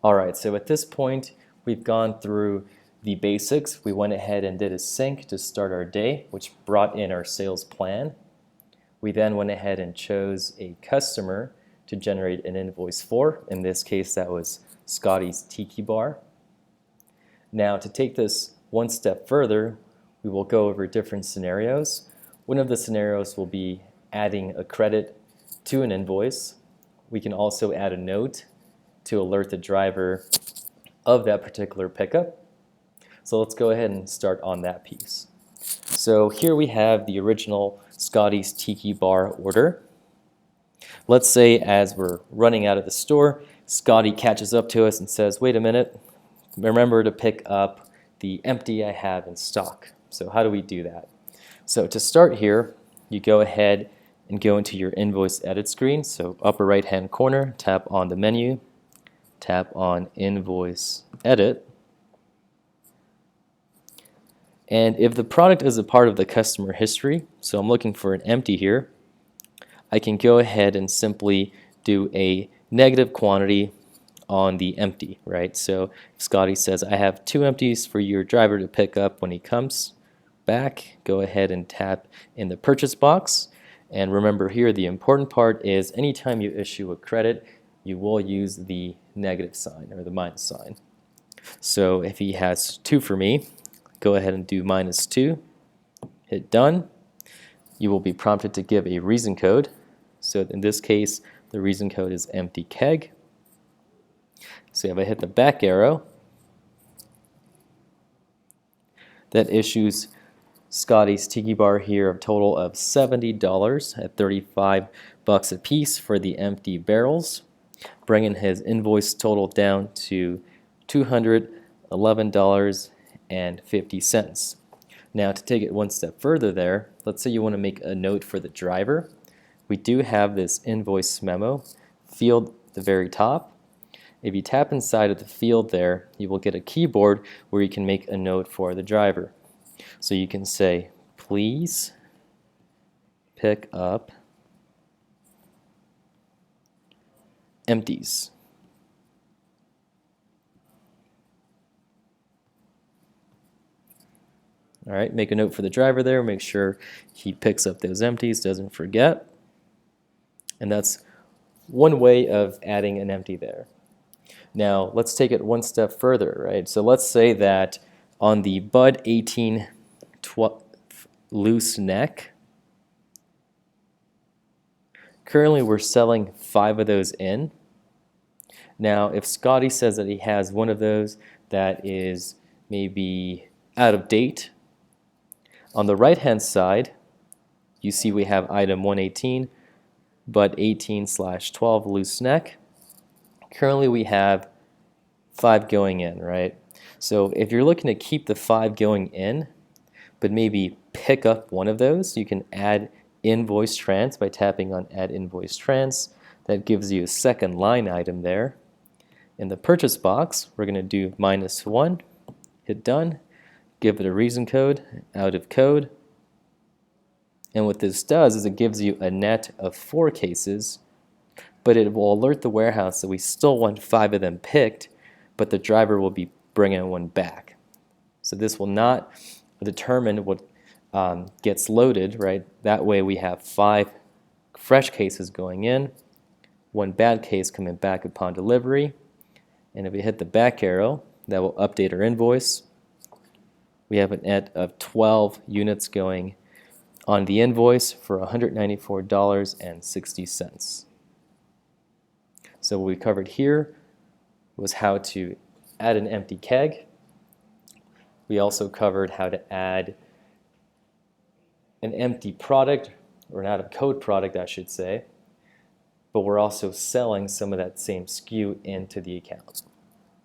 Alright, so at this point we've gone through the basics. We went ahead and did a sync to start our day, which brought in our sales plan. We then went ahead and chose a customer to generate an invoice for. In this case, that was Scotty's Tiki Bar. Now, to take this one step further, we will go over different scenarios. One of the scenarios will be adding a credit to an invoice. We can also add a note to alert the driver of that particular pickup. So let's go ahead and start on that piece. So here we have the original Scotty's Tiki Bar order. Let's say as we're running out of the store, Scotty catches up to us and says, wait a minute, remember to pick up the empty I have in stock. So how do we do that? So to start here, you go ahead and go into your invoice edit screen. So upper right hand corner, tap on the menu, tap on invoice edit. And if the product is a part of the customer history, so I'm looking for an empty here, I can go ahead and simply do a negative quantity on the empty, right? So Scotty says, I have 2 empties for your driver to pick up when he comes back. Go ahead and tap in the purchase box. And remember here, the important part is anytime you issue a credit, you will use the negative sign or the minus sign. So if he has 2 for me, go ahead and do -2, hit done. You will be prompted to give a reason code. So in this case, the reason code is empty keg. So if I hit the back arrow, that issues Scotty's Tiki Bar here a total of $70 at $35 a piece for the empty barrels, bringing his invoice total down to $211.50. Now to take it one step further there, let's say you want to make a note for the driver. We do have this invoice memo field at the very top. If you tap inside of the field there, you will get a keyboard where you can make a note for the driver. So you can say, please pick up empties. All right, make a note for the driver there, make sure he picks up those empties, doesn't forget. And that's one way of adding an empty there. Now, let's take it one step further, right? So let's say that on the Bud 18 loose neck, currently we're selling 5 of those in. Now, if Scotty says that he has one of those that is maybe out of date, on the right-hand side, you see we have item 118, Bud 18/12 loose neck. Currently we have 5 going in, right? So if you're looking to keep the 5 going in, but maybe pick up one of those, you can add invoice trans by tapping on add invoice trans. That gives you a second line item there. In the purchase box, we're going to do -1, hit done, give it a reason code, out of code. And what this does is it gives you a net of 4 cases, but it will alert the warehouse that we still want 5 of them picked, but the driver will be bringing one back. So this will not determine what gets loaded, right? That way we have 5 fresh cases going in, 1 bad case coming back upon delivery, and if we hit the back arrow, that will update our invoice. We have a net of 12 units going on the invoice for $194.60. So what we covered here was how to add an empty keg. We also covered how to add an empty product, or an out of code product I should say, but we're also selling some of that same SKU into the account.